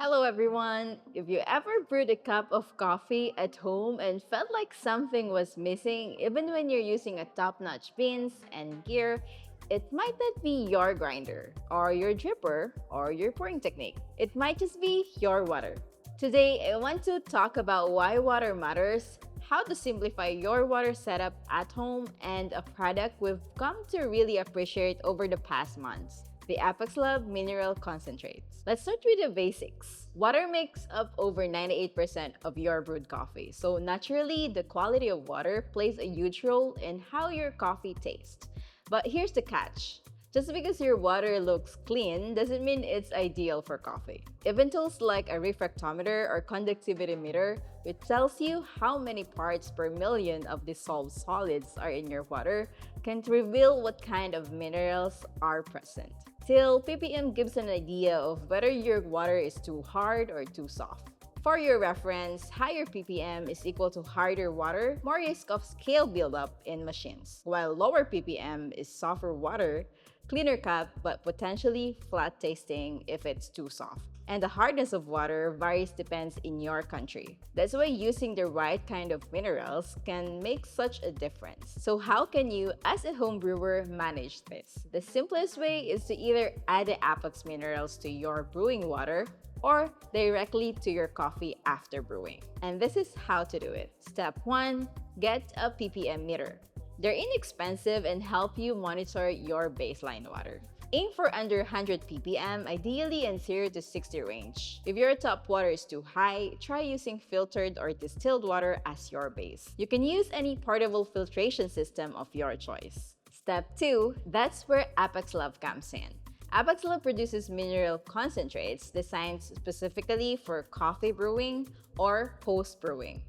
Hello, everyone. If you ever brewed a cup of coffee at home and felt like something was missing, even when you're using a top notch beans and gear, it might not be your grinder, or your dripper, or your pouring technique. It might just be your water. Today, I want to talk about why water matters, how to simplify your water setup at home, and a product we've come to really appreciate over the past months: the Apax Lab mineral concentrates. Let's start with the basics. Water makes up over 98% of your brewed coffee, so naturally, the quality of water plays a huge role in how your coffee tastes. But here's the catch. Just because your water looks clean doesn't mean it's ideal for coffee. Even tools like a refractometer or conductivity meter, which tells you how many parts per million of dissolved solids are in your water, can't reveal what kind of minerals are present. Still, ppm gives an idea of whether your water is too hard or too soft. For your reference, higher ppm is equal to harder water, more risk of scale buildup in machines, while lower ppm is softer water, cleaner cup but potentially flat tasting if it's too soft. And the hardness of water varies depends in your country. That's why using the right kind of minerals can make such a difference. So how can you, as a home brewer, manage this? The simplest way is to either add the Apax minerals to your brewing water or directly to your coffee after brewing. And this is how to do it. Step 1. Get a ppm meter. They're inexpensive and help you monitor your baseline water. Aim for under 100 ppm, ideally in 0 to 60 range. If your top water is too high, try using filtered or distilled water as your base. You can use any portable filtration system of your choice. Step 2. That's where Apax Lab comes in. Apax Lab produces mineral concentrates designed specifically for coffee brewing or post-brewing.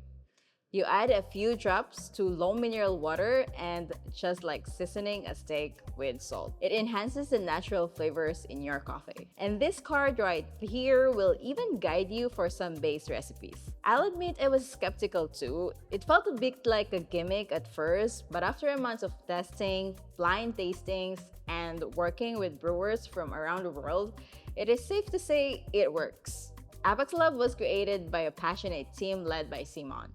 You add a few drops to low mineral water and just like seasoning a steak with salt. It enhances the natural flavors in your coffee. And this card right here will even guide you for some base recipes. I'll admit I was skeptical too. It felt a bit like a gimmick at first, but after a month of testing, blind tastings, and working with brewers from around the world, it is safe to say it works. Apax Lab was created by a passionate team led by Simon,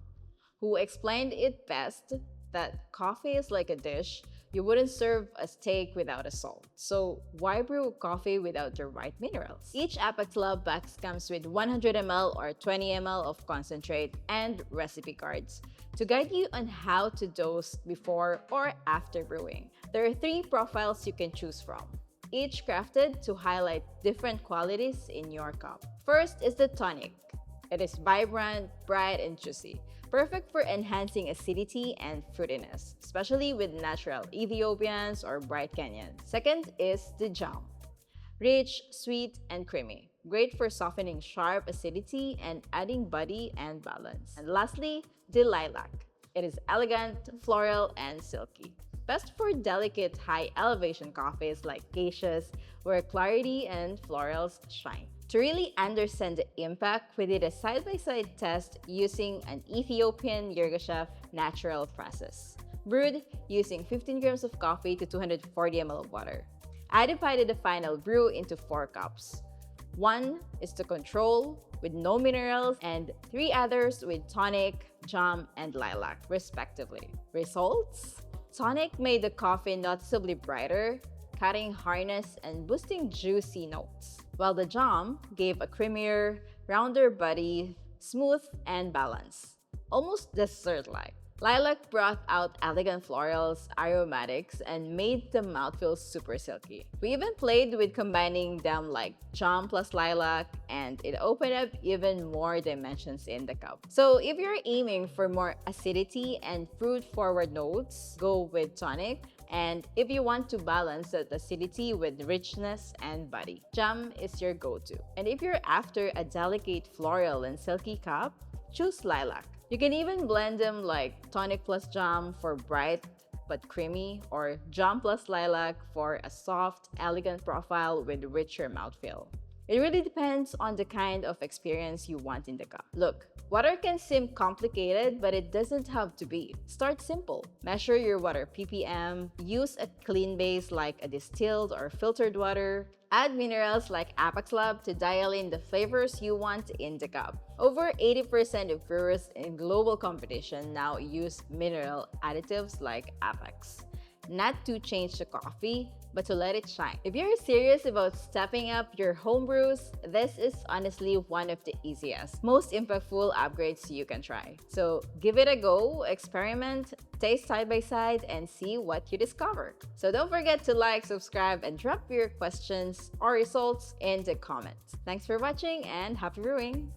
who explained it best that coffee is like a dish. You wouldn't serve a steak without a salt. So why brew coffee without the right minerals? Each Apax Lab box comes with 100 ml or 20 ml of concentrate and recipe cards to guide you on how to dose before or after brewing. There are 3 profiles you can choose from, each crafted to highlight different qualities in your cup. First is the Tonic. It is vibrant, bright, and juicy, perfect for enhancing acidity and fruitiness, especially with natural Ethiopians or bright Kenyans. Second is the Jam. Rich, sweet, and creamy, great for softening sharp acidity and adding body and balance. And lastly, the Lilac. It is elegant, floral, and silky, best for delicate high elevation coffees like geishas, where clarity and florals shine. To really understand the impact, we did a side-by-side test using an Ethiopian Yirgacheffe natural process, brewed using 15 grams of coffee to 240 ml of water. I divided the final brew into 4 cups. 1 is to control, with no minerals, and 3 others with tonic, jam, and lilac, respectively. Results? Tonic made the coffee noticeably brighter, cutting hardness and boosting juicy notes, while the jam gave a creamier, rounder body, smooth and balanced, almost dessert-like. Lilac brought out elegant florals, aromatics, and made the mouthfeel super silky. We even played with combining them like jam plus lilac, and it opened up even more dimensions in the cup. So if you're aiming for more acidity and fruit-forward notes, go with tonic. And if you want to balance that acidity with richness and body, jam is your go-to. And if you're after a delicate floral and silky cup, choose lilac. You can even blend them like tonic plus jam for bright but creamy, or jam plus lilac for a soft, elegant profile with richer mouthfeel. It really depends on the kind of experience you want in the cup. Look, water can seem complicated, but it doesn't have to be. Start simple. Measure your water ppm, use a clean base like a distilled or filtered water, add minerals like Apax Lab to dial in the flavors you want in the cup. Over 80% of brewers in global competition now use mineral additives like Apax. Not to change the coffee, but to let it shine. If you're serious about stepping up your home brews, this is honestly one of the easiest, most impactful upgrades you can try. So give it a go, experiment, taste side by side, and see what you discover. So don't forget to like, subscribe, and drop your questions or results in the comments. Thanks for watching and happy brewing!